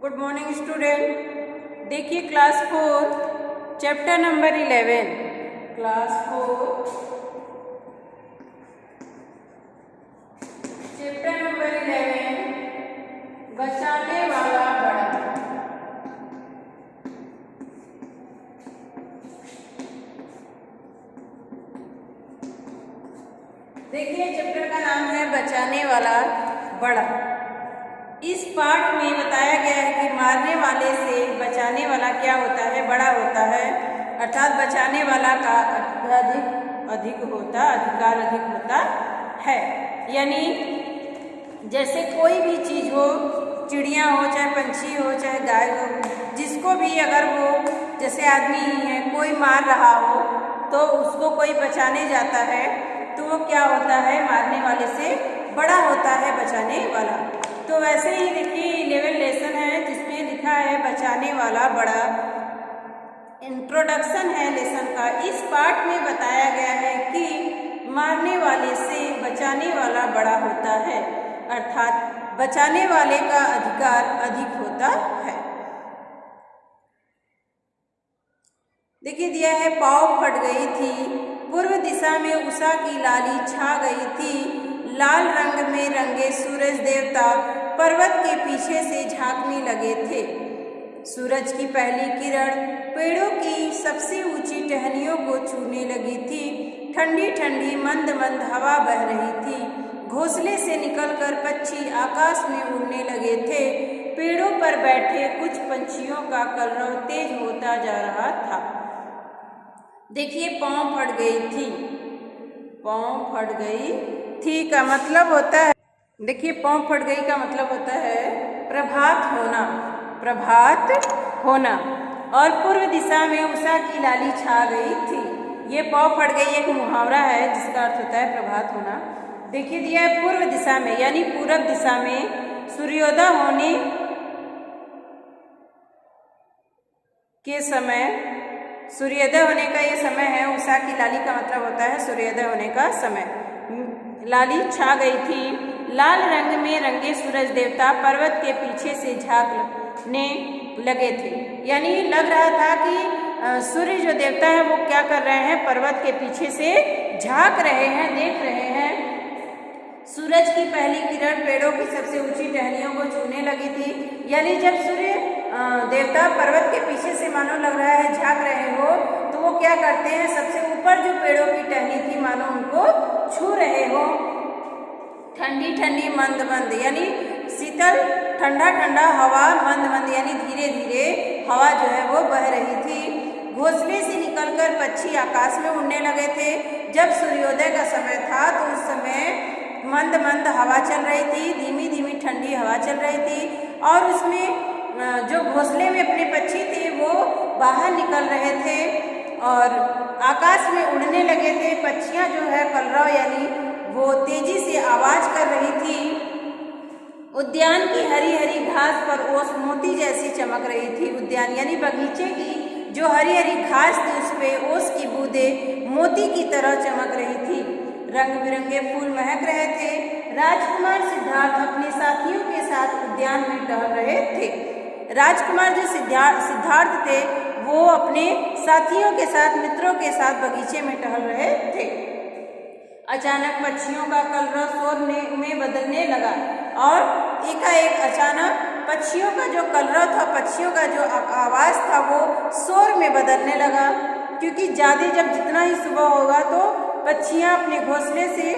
Good morning student. देखिए class 4 chapter number 11 class 4 chapter number 11 बचाने वाला बड़ा। देखिए चैप्टर का नाम है बचाने वाला बड़ा। इस पाठ में बताया गया है कि मारने वाले से बचाने वाला क्या होता है, बड़ा होता है। अर्थात बचाने वाला का अधिकार अधिक होता है। यानी जैसे कोई भी चीज़ हो, चिड़िया हो चाहे पंछी हो चाहे गाय हो, जिसको भी अगर वो जैसे आदमी है कोई मार रहा हो तो उसको कोई बचाने जाता है तो वो क्या होता है, मारने वाले से बड़ा होता है बचाने वाला। तो वैसे ही देखिए 11 लेसन है जिसमें लिखा है बचाने वाला बड़ा। इंट्रोडक्शन है लेसन का। इस पाठ में बताया गया है कि मारने वाले से बचाने वाला बड़ा होता है, अर्थात बचाने वाले का अधिकार अधिक होता है। देखिए दिया है, पाँव फट गई थी, पूर्व दिशा में उषा की लाली छा गई थी, लाल रंग में रंगे सूरज देवता पर्वत के पीछे से झांकने लगे थे। सूरज की पहली किरण पेड़ों की सबसे ऊंची टहनियों को छूने लगी थी। ठंडी ठंडी मंद मंद हवा बह रही थी। घोंसले से निकलकर पक्षी आकाश में उड़ने लगे थे। पेड़ों पर बैठे कुछ पंछियों का कलरव तेज होता जा रहा था। देखिए पाँव फट गई थी, पाँव फट गई थी का मतलब होता है, देखिए पाँव फट गई का मतलब होता है प्रभात होना, प्रभात होना। और पूर्व दिशा में उषा की लाली छा गई थी। ये पाँव फट गई एक मुहावरा है जिसका अर्थ होता है प्रभात होना। देखिए दिया है पूर्व दिशा में यानी पूरब दिशा में सूर्योदय होने के समय, सूर्योदय होने का ये समय है। उषा की लाली का मतलब होता है सूर्योदय होने का समय। लाली छा गई थी, लाल रंग में रंगे सूरज देवता पर्वत के पीछे से झांकने लगे थे। यानी लग रहा था कि सूर्य जो देवता है वो क्या कर रहे हैं, पर्वत के पीछे से झांक रहे हैं, देख रहे हैं। सूरज की पहली किरण पेड़ों की सबसे ऊंची टहनियों को छूने लगी थी। यानी जब सूर्य देवता पर्वत के पीछे से मानो लग रहा है झांक रहे हो तो वो क्या करते हैं, सबसे ऊपर जो पेड़ों की टहनी थी मानो उनको छू रहे हो। ठंडी ठंडी मंद मंद यानी शीतल ठंडा ठंडा हवा, मंद मंद यानी धीरे धीरे हवा जो है वो बह रही थी। घोंसले से निकलकर पक्षी आकाश में उड़ने लगे थे। जब सूर्योदय का समय था तो उस समय मंद मंद हवा चल रही थी, धीमी धीमी ठंडी हवा चल रही थी और उसमें जो घोंसले में अपने पक्षी थे वो बाहर निकल रहे थे और आकाश में उड़ने लगे थे। पक्षियाँ जो है कलरव यानी वो तेजी से आवाज कर रही थी। उद्यान की हरी हरी घास पर ओस मोती जैसी चमक रही थी। उद्यान यानी बगीचे की जो हरी हरी घास थी उस पे ओस की बूंदें मोती की तरह चमक रही थी। रंग बिरंगे फूल महक रहे थे। राजकुमार सिद्धार्थ अपने साथियों के साथ उद्यान में टहल रहे थे। राजकुमार जो सिद्धार्थ थे वो अपने साथियों के साथ, मित्रों के साथ बगीचे में टहल रहे थे। अचानक पक्षियों का कलरव शोर में बदलने लगा और एकाएक अचानक पक्षियों का जो कलरव था, पक्षियों का जो आवाज़ था वो शोर में बदलने लगा। क्योंकि ज़्यादा जब जितना ही सुबह होगा तो पक्षियाँ अपने घोंसले से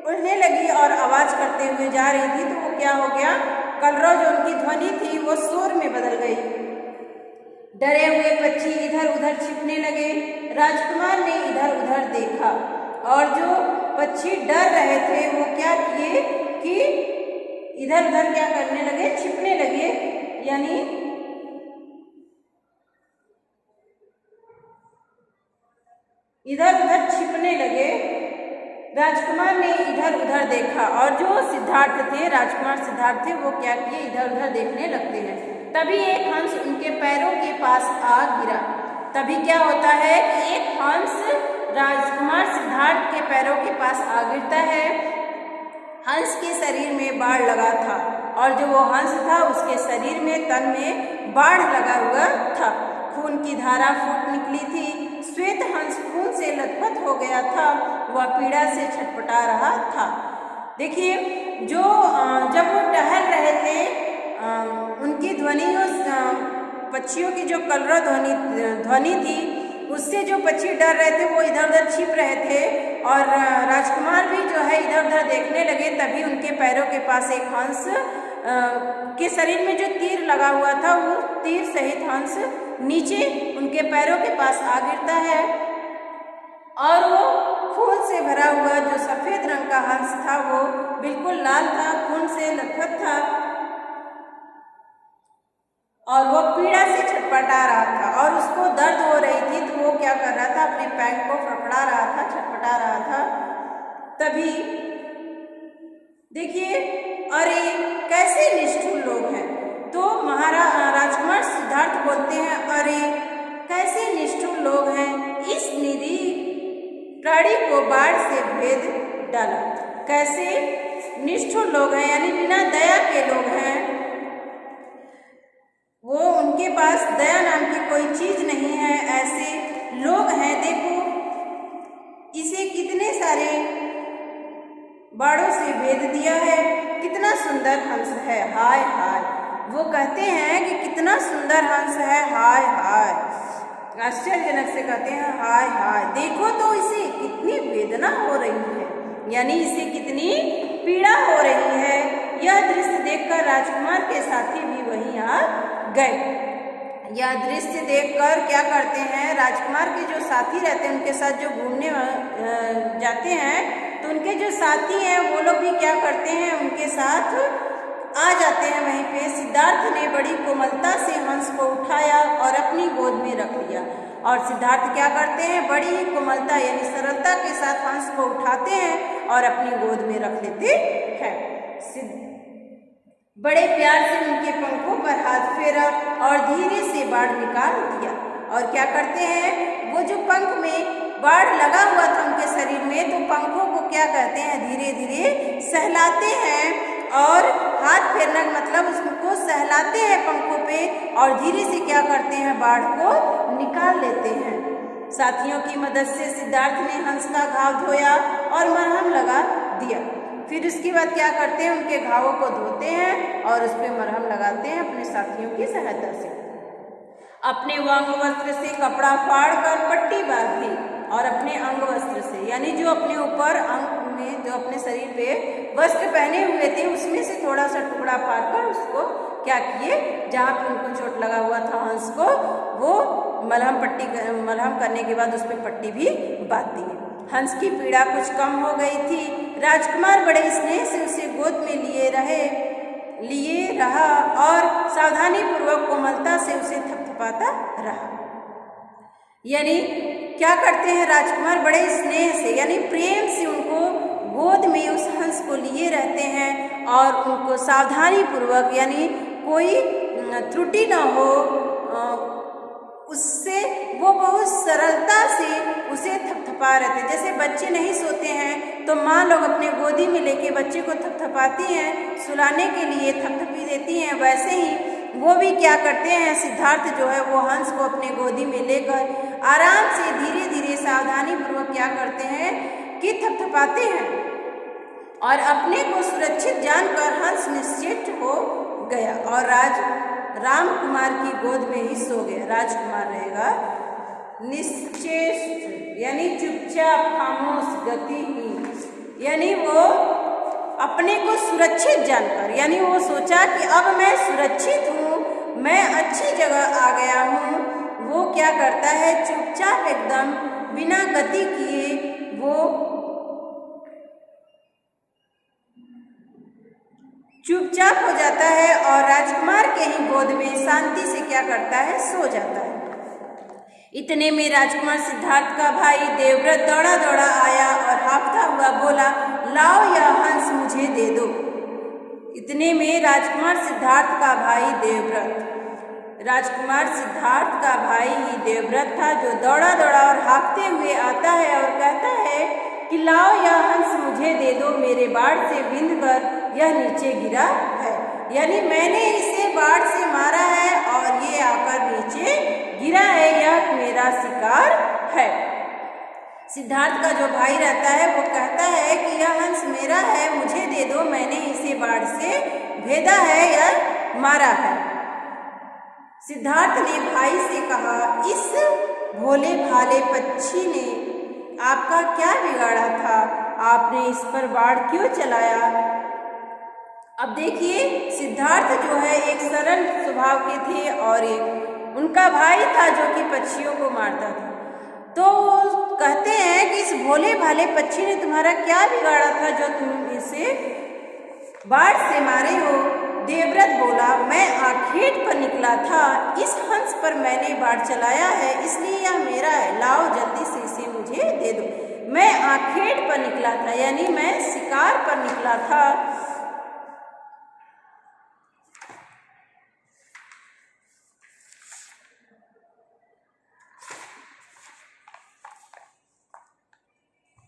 उड़ने लगी और आवाज़ करते हुए जा रही थी तो वो क्या हो गया, कलरव जो उनकी ध्वनि थी वो शोर में बदल गई। डरे हुए पक्षी इधर उधर छिपने लगे। राजकुमार ने इधर उधर देखा और जो पक्षी डर रहे थे वो क्या किए कि इधर उधर क्या करने लगे, छिपने लगे। यानी इधर उधर छिपने लगे। राजकुमार ने इधर उधर देखा और जो सिद्धार्थ थे, राजकुमार सिद्धार्थ थे, वो क्या किए, इधर उधर देखने लगते हैं। तभी एक हंस उनके पैरों के पास आ गिरा। तभी क्या होता है कि एक हंस राजकुमार सिद्धार्थ के पैरों के पास आ गिरता है। हंस के शरीर में बाढ़ लगा था। और जो वो हंस था उसके शरीर में, तन में बाढ़ लगा हुआ था। खून की धारा फूट निकली थी। श्वेत हंस खून से लथपथ हो गया था। वह पीड़ा से छटपटा रहा था। देखिए, जो जब वो टहल रहे थे, उनकी ध्वनि, उस पक्षियों की जो कलरव ध्वनि थी, उससे जो पक्षी डर रहे थे वो इधर उधर छिप रहे थे। और राजकुमार भी जो है इधर उधर देखने लगे। तभी उनके पैरों के पास एक हंस के शरीर में जो तीर लगा हुआ था, वो तीर सहित हंस नीचे उनके पैरों के पास आ गिरता है। और वो खून से भरा हुआ जो सफेद रंग का हंस था वो बिल्कुल लाल था, खून से लथपथ था और वो पीड़ा से छटपटा रहा था। और उसको दर्द हो रही थी, तो वो क्या कर रहा था, अपने पैंट को फड़फड़ा रहा था, छटपटा रहा था। तभी देखिए, अरे कैसे निष्ठुर लोग हैं। तो राजकुमार सिद्धार्थ बोलते हैं, अरे कैसे निष्ठुर लोग हैं, इस निरीह प्राणी को बाढ़ से भेद डाला। कैसे निष्ठुर लोग हैं, यानी बिना दया के लोग हैं। वो, उनके पास दया नाम की कोई चीज नहीं है, ऐसे लोग हैं। देखो, इसे कितने सारे बाड़ों से भेद दिया है। कितना सुंदर हंस है, हाय हाय। वो कहते हैं कि कितना सुंदर हंस है, हाय हाय। आश्चर्यजनक से कहते हैं, हाय हाय। देखो तो इसे कितनी वेदना हो रही है, यानी इसे कितनी पीड़ा हो रही है। यह दृश्य देखकर राजकुमार के साथी भी वहीं आ गए। यह दृश्य देखकर क्या करते हैं, राजकुमार के जो साथी रहते हैं, उनके साथ जो घूमने जाते हैं, तो उनके जो साथी हैं वो लोग भी क्या करते हैं, उनके साथ आ जाते हैं वहीं पे। सिद्धार्थ ने बड़ी कोमलता से हंस को उठाया और अपनी गोद में रख लिया। और सिद्धार्थ क्या करते हैं, बड़ी ही कोमलता यानी सरलता के साथ हंस को उठाते हैं और अपनी गोद में रख लेते हैं। बड़े प्यार से उनके पंखों पर हाथ फेरा और धीरे से बाढ़ निकाल दिया। और क्या करते हैं, वो जो पंख में बाढ़ लगा हुआ था उनके शरीर में, तो पंखों को क्या कहते हैं, धीरे धीरे सहलाते हैं। और हाथ फेरना मतलब उसको सहलाते हैं पंखों पे, और धीरे से क्या करते हैं, बाढ़ को निकाल लेते हैं। साथियों की मदद से सिद्धार्थ ने हंस का घाव धोया और मरहम लगा दिया। फिर उसके बाद क्या करते हैं, उनके घावों को धोते हैं और उस पर मरहम लगाते हैं अपने साथियों की सहायता से। अपने अंग वस्त्र से कपड़ा फाड़ कर पट्टी बांधी और अपने अंग वस्त्र से, यानी जो अपने ऊपर अंग में, जो अपने शरीर पे वस्त्र पहने हुए थे, उसमें से थोड़ा सा टुकड़ा फाड़ कर उसको क्या किए, जहाँ पे उनको चोट लगा हुआ था हंस को, वो मलहम करने के बाद उस पर पट्टी भी बांध दी। हंस की पीड़ा कुछ कम हो गई थी। राजकुमार बड़े स्नेह से उसे गोद में लिए रहा और सावधानी पूर्वक कोमलता से उसे थपथपाता रहा। यानी क्या करते हैं, राजकुमार बड़े स्नेह से यानी प्रेम से उनको गोद में उस हंस को लिए रहते हैं और उनको सावधानी पूर्वक, यानी कोई त्रुटि न हो उससे, वो बहुत सरलता से उसे थपथपा रहे थे। जैसे बच्चे नहीं सोते हैं तो माँ लोग अपने गोदी में लेके बच्चे को थपथपाती हैं, सुलाने के लिए थपथपी देती हैं, वैसे ही वो भी क्या करते हैं, सिद्धार्थ जो है वो हंस को अपने गोदी में लेकर आराम से धीरे धीरे सावधानी पूर्वक क्या करते हैं कि थपथपाते हैं। और अपने को सुरक्षित जानकर हंस निश्चित हो गया और राम कुमार की गोद में ही सो गया। राजकुमार रहेगा निश्चेष्ट, यानी चुपचाप, खामोश, गतिहीन, यानी वो अपने को सुरक्षित जानकर, यानी वो सोचा कि अब मैं सुरक्षित हूँ, मैं अच्छी जगह आ गया हूँ। वो क्या करता है, चुपचाप एकदम बिना गति किए वो चुपचाप हो जाता है और राजकुमार के ही गोद में शांति से क्या करता है, सो जाता है। इतने में राजकुमार सिद्धार्थ का भाई देवव्रत दौड़ा दौड़ा आया और हांफता हुआ बोला, लाओ यह हंस मुझे दे दो। इतने में राजकुमार सिद्धार्थ का भाई ही देवव्रत था, जो दौड़ा दौड़ा और हांफते हुए आता है और कहता है कि लाओ यह हंस मुझे दे दो, मेरे बाढ़ से बिंध कर यह नीचे गिरा है। यानी मैंने इसे बाढ़ से मारा है और ये आकर नीचे गिरा है, यह मेरा शिकार है। सिद्धार्थ का जो भाई रहता है वो कहता है कि यह हंस मेरा है, मुझे दे दो, मैंने इसे बाढ़ से भेदा है या मारा है। सिद्धार्थ ने भाई से कहा, इस भोले भाले पक्षी ने आपका क्या बिगाड़ा था, आपने इस पर बाढ़ क्यों चलाया। अब देखिए सिद्धार्थ जो है एक सरल स्वभाव के थे और एक उनका भाई था जो कि पक्षियों को मारता था। तो कहते हैं कि इस भोले भाले पक्षी ने तुम्हारा क्या बिगाड़ा था जो तुम इसे बाढ़ से मारे हो। देवव्रत बोला, मैं आखेट पर निकला था, इस हंस पर मैंने बाढ़ चलाया है, इसलिए यह मेरा है, लाओ जल्दी से इसे मुझे दे दो। मैं आखेट पर निकला था यानी मैं शिकार पर निकला था।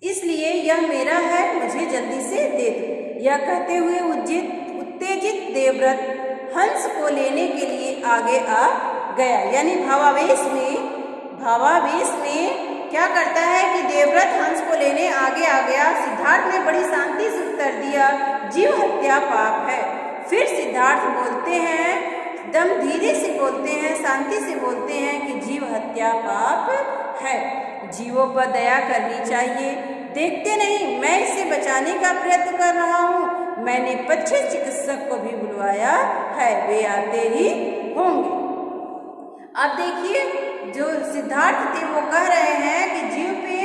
इसलिए यह मेरा है, मुझे जल्दी से दे दो। यह कहते हुए उत्तेजित देवव्रत हंस को लेने के लिए आगे आ गया। यानी भावावेश में क्या करता है कि देवव्रत हंस को लेने आगे आ गया। सिद्धार्थ ने बड़ी शांति से उत्तर दिया, जीव हत्या पाप है। फिर सिद्धार्थ बोलते हैं, दम धीरे से बोलते हैं, शांति से बोलते हैं कि जीव हत्या पाप है, जीवों पर दया करनी चाहिए। देखते नहीं मैं इसे बचाने का प्रयत्न कर रहा हूँ, मैंने पक्षी चिकित्सक को भी बुलवाया है, वे आते ही होंगे। अब देखिए जो सिद्धार्थ थे वो कह रहे हैं कि जीव पे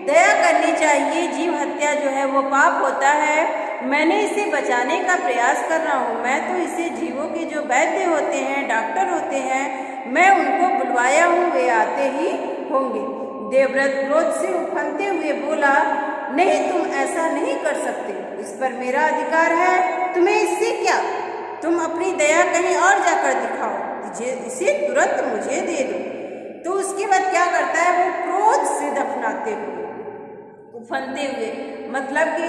दया करनी चाहिए, जीव हत्या जो है वो पाप होता है, मैंने इसे बचाने का प्रयास कर रहा हूँ। मैं तो इसे जीवों के जो वैद्य होते हैं, डॉक्टर होते हैं, मैं उनको बुलवाया हूँ, वे आते ही होंगे। देवव्रत क्रोध से उफनते हुए बोला, नहीं तुम ऐसा नहीं कर सकते, इस पर मेरा अधिकार है, तुम्हें इससे क्या, तुम अपनी दया कहीं और जाकर दिखाओ, इसे तुरंत मुझे दे दो। तो उसके बाद क्या करता है वो क्रोध से दफनाते हुए, उफनते हुए, मतलब कि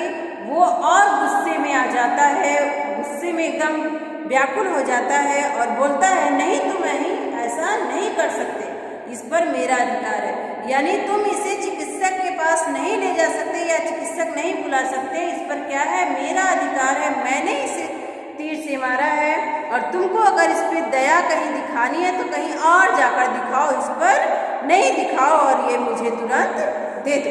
वो और गुस्से में आ जाता है, गुस्से में एकदम व्याकुल हो जाता है और बोलता है, नहीं तुम ऐसा नहीं कर सकते, इस पर मेरा अधिकार है। यानी तुम इसे चिकित्सक के पास नहीं ले जा सकते या चिकित्सक नहीं बुला सकते, इस पर क्या है, मेरा अधिकार है, मैंने इसे तीर से मारा है और तुमको अगर इस पर दया कहीं दिखानी है तो कहीं और जाकर दिखाओ, इस पर नहीं दिखाओ और ये मुझे तुरंत दे दो।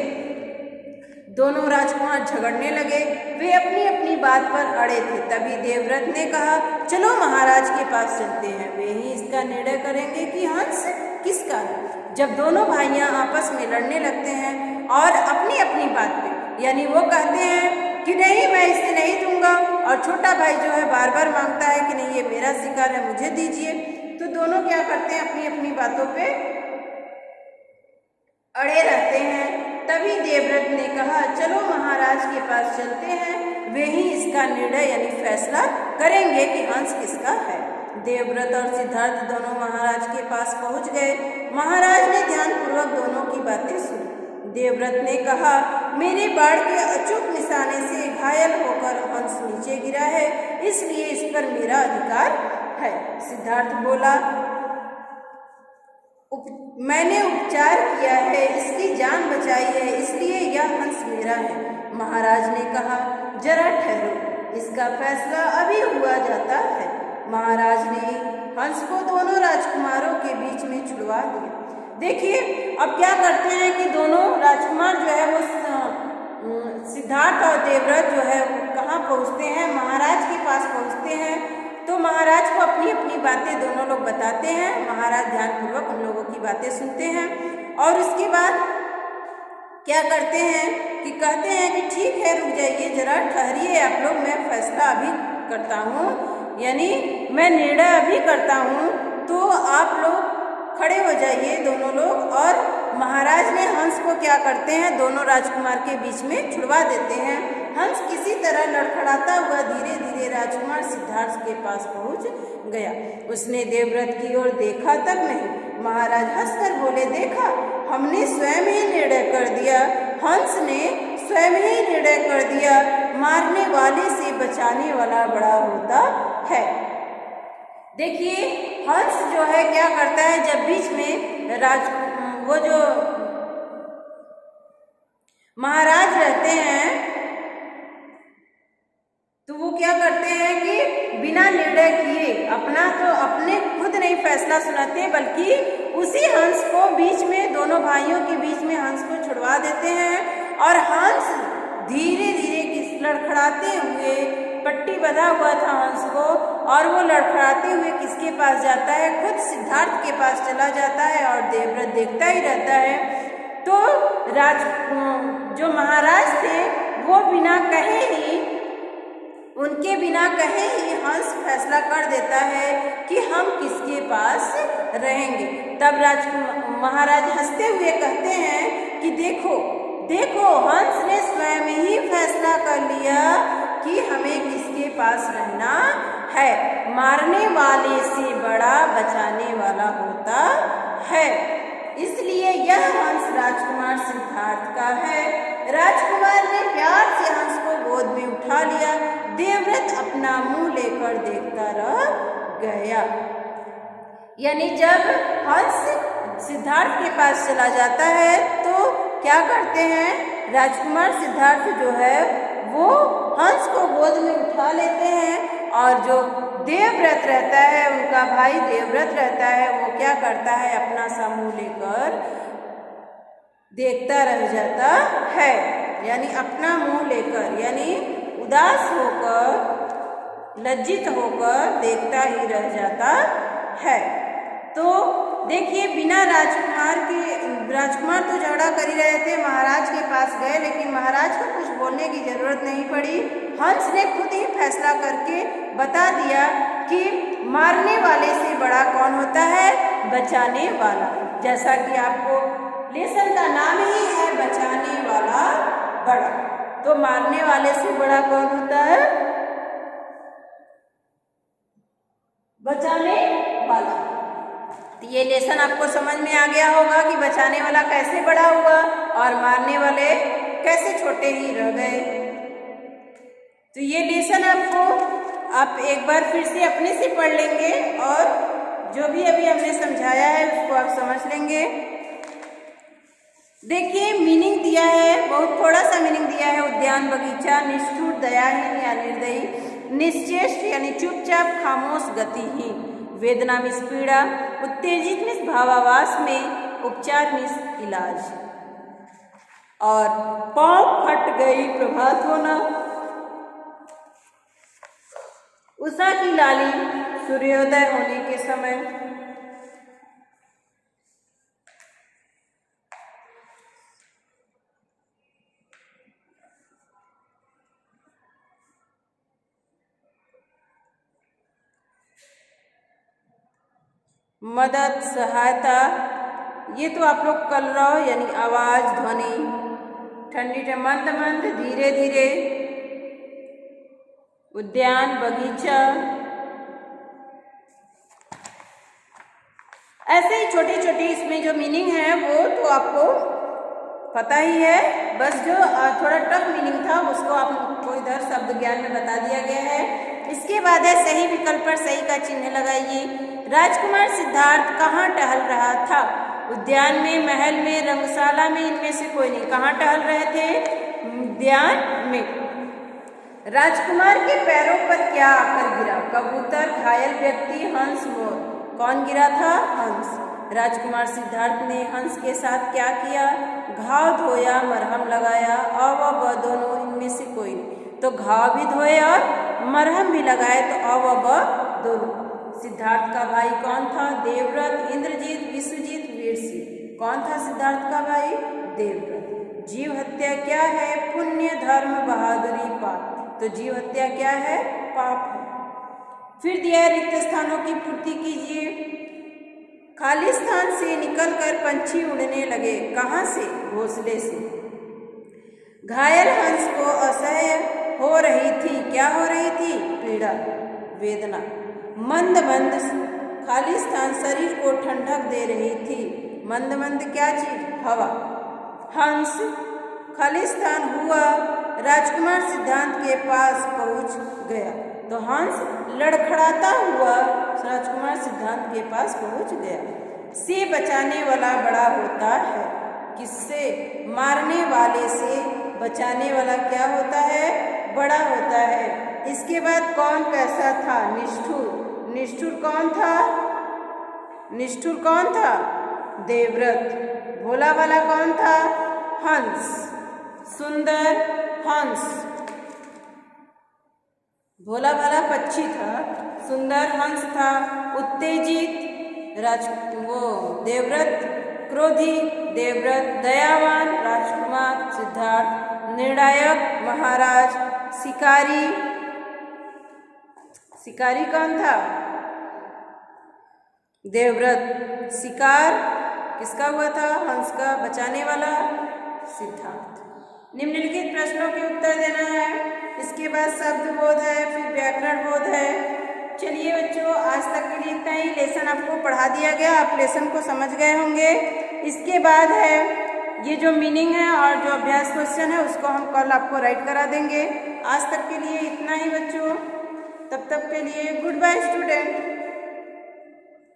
दोनों राजकुमार झगड़ने लगे, वे अपनी अपनी बात पर अड़े थे। तभी देवव्रत ने कहा, चलो महाराज के पास चलते हैं, वे ही इसका निर्णय करेंगे कि हंस किसका है। जब दोनों भाइयां आपस में लड़ने लगते हैं और अपनी अपनी बात पे, यानी वो कहते हैं कि नहीं मैं इसे नहीं दूंगा और छोटा भाई जो है बार बार मांगता है कि नहीं ये मेरा शिकार है, मुझे दीजिए, तो दोनों क्या करते हैं अपनी अपनी बातों पे अड़े रहते हैं। तभी देवव्रत ने कहा, चलो महाराज के पास चलते हैं, वे ही इसका निर्णय यानी फैसला करेंगे कि हंस किसका है। देवव्रत और सिद्धार्थ दोनों महाराज के पास पहुंच गए। महाराज ने ध्यानपूर्वक दोनों की बातें सुनी। देवव्रत ने कहा, मेरे बाढ़ के अचूक निशाने से घायल होकर हंस नीचे गिरा है, इसलिए इस पर मेरा अधिकार है। सिद्धार्थ बोला, मैंने उपचार किया है, इसकी जान बचाई है, इसलिए यह हंस मेरा है। महाराज ने कहा, जरा ठहरो, इसका फैसला अभी हुआ जाता है। महाराज ने हंस को दोनों राजकुमारों के बीच में छुड़वा दिया। देखिए अब क्या करते हैं कि दोनों राजकुमार जो है वो सिद्धार्थ और देवव्रत जो है कहाँ पहुँचते हैं, महाराज के पास पहुँचते हैं। तो महाराज को अपनी अपनी बातें दोनों लोग बताते हैं। महाराज ध्यानपूर्वक उन लोगों की बातें सुनते हैं और उसके बाद क्या करते हैं कि कहते हैं कि ठीक है रुक जाइए, जरा ठहरिए आप लोग, मैं फैसला अभी करता हूँ, यानी मैं निर्णय अभी करता हूँ, तो आप लोग खड़े हो जाइए दोनों लोग। और महाराज ने हंस को क्या करते हैं, दोनों राजकुमार के बीच में छुड़वा देते हैं। हंस किसी तरह लड़खड़ाता हुआ धीरे धीरे राजकुमार सिद्धार्थ के पास पहुंच गया। उसने देवव्रत की ओर देखा तक नहीं। महाराज हंसकर बोले, देखा, हमने स्वयं ही निर्णय कर दिया, हंस ने स्वयं ही निर्णय कर दिया, मारने वाले से बचाने वाला बड़ा होता है। देखिए हंस जो है क्या करता है, जब बीच में वो जो महाराज रहते हैं तो वो क्या करते हैं कि बिना निर्णय किए अपना तो अपने खुद नहीं फैसला सुनाते, बल्कि उसी हंस को बीच में, दोनों भाइयों के बीच में हंस को छुड़वा देते हैं और हंस धीरे धीरे लड़खड़ाते हुए, पट्टी बंधा हुआ था हंस को, और वो लड़खड़ाते हुए किसके पास जाता है, खुद सिद्धार्थ के पास चला जाता है और देवव्रत देखता ही रहता है। तो जो महाराज थे वो उनके बिना कहे ही हंस फैसला कर देता है कि हम किसके पास रहेंगे। तब महाराज हंसते हुए कहते हैं कि देखो देखो, हंस ने स्वयं ही फैसला कर लिया कि हमें किसके पास रहना है। मारने वाले से बड़ा बचाने वाला होता है, इसलिए यह हंस राजकुमार सिद्धार्थ का है। राजकुमार ने प्यार से हंस को गोद में उठा लिया। देवव्रत अपना मुंह लेकर देखता रह गया। यानी जब हंस सिद्धार्थ के पास चला जाता है तो क्या करते हैं, राजकुमार सिद्धार्थ जो है वो हंस को गोद में उठा लेते हैं, और जो देवव्रत रहता है, उनका भाई देवव्रत रहता है, वो क्या करता है, अपना सा मुंह लेकर देखता रह जाता है। यानी अपना मुंह लेकर, यानी उदास होकर, लज्जित होकर देखता ही रह जाता है। तो देखिए बिना राजकुमार तो झगड़ा कर ही रहे थे, महाराज के पास गए, लेकिन महाराज को कुछ बोलने की जरूरत नहीं पड़ी। हंस ने खुद ही फैसला करके बता दिया कि मारने वाले से बड़ा कौन होता है, बचाने वाला। जैसा कि आपको लेसन का नाम ही है बचाने वाला बड़ा, तो मारने वाले से बड़ा कौन होता है, बचाने वाला। तो ये लेसन आपको समझ में आ गया होगा कि बचाने वाला कैसे बड़ा हुआ और मारने वाले कैसे छोटे ही रह गए। तो ये लेसन आप एक बार फिर से अपने से पढ़ लेंगे और जो भी अभी हमने समझाया है उसको आप समझ लेंगे। देखिए मीनिंग दिया है, बहुत थोड़ा सा मीनिंग दिया है। उद्यान बगीचा, निष्ठुर दयाहीन या निर्दयी, निश्चेष्ट यानी चुपचाप, खामोश गतिहीन, वेदना मिस पीड़ा, उत्तेजित मिस भावाभास में, उपचार मिस इलाज, और पाँव फट गई प्रभात होना, उषा की लाली सूर्योदय होने के समय। मदद, सहायता, ये तो आप लोग कलरव यानी आवाज, ध्वनि, ठंडी मंद मंद, धीरे धीरे, उद्यान बगीचा, ऐसे ही छोटी छोटी इसमें जो मीनिंग है वो तो आपको पता ही है। बस जो थोड़ा टफ मीनिंग था उसको आपको इधर शब्द ज्ञान में बता दिया गया है। इसके बाद है सही विकल्प पर सही का चिन्ह लगाइए। राजकुमार सिद्धार्थ कहाँ टहल रहा था, उद्यान में, महल में, रंगशाला में, इनमें से कोई नहीं। कहाँ टहल रहे थे, उद्यान में। राजकुमार के पैरों पर क्या आकर गिरा, कबूतर, घायल व्यक्ति, हंस, मोर। कौन गिरा था, हंस। राजकुमार सिद्धार्थ ने हंस के साथ क्या किया, घाव धोया, मरहम लगाया, अव ब दोनों, इनमें से कोई नहीं। तो घाव भी धोए और मरहम भी लगाए, तो अव ब दोनों। सिद्धार्थ का भाई कौन था, देवव्रत, इंद्रजीत, विश्वजीत, वीरसिंह। कौन था सिद्धार्थ का भाई, देवव्रत। जीव हत्या क्या है, पुण्य, धर्म, बहादुरी, पाप। तो जीव हत्या क्या है, पाप है। फिर दिया रिक्त स्थानों की पूर्ति कीजिए। खाली स्थान से निकलकर पंछी उड़ने लगे, कहाँ से, घोंसले से। घायल हंस को असह्य हो रही थी, क्या हो रही थी, पीड़ा, वेदना। मंद मंद खाली स्थान शरीर को ठंडक दे रही थी। मंद मंद क्या चीज, हवा। हंस खाली स्थान हुआ, राजकुमार सिद्धांत के पास पहुंच गया। तो हंस लड़खड़ाता हुआ राजकुमार सिद्धांत के पास पहुंच गया। से बचाने वाला बड़ा होता है। किससे? मारने वाले से बचाने वाला क्या होता है? बड़ा होता है। इसके बाद कौन कैसा था? निष्ठुर। निष्ठुर कौन था? निष्ठुर कौन था? देवव्रत। भोला वाला कौन था? हंस। सुंदर हंस। भोला वाला पक्षी था, सुंदर हंस था। उत्तेजित वो देवव्रत, क्रोधी देवव्रत, दयावान राजकुमार सिद्धार्थ, निर्णायक महाराज, शिकारी। शिकारी कौन था? देवव्रत। शिकार किसका हुआ था? हंस का। बचाने वाला सिद्धार्थ। निम्नलिखित प्रश्नों के उत्तर देना है। इसके बाद शब्द बोध है, फिर व्याकरण बोध है। चलिए बच्चों, आज तक के लिए इतना ही। लेसन आपको पढ़ा दिया गया, आप लेसन को समझ गए होंगे। इसके बाद है ये जो मीनिंग है और जो अभ्यास क्वेश्चन है उसको हम कल आपको राइट करा देंगे। आज तक के लिए इतना ही बच्चों। तब तक के लिए गुड बाय स्टूडेंट।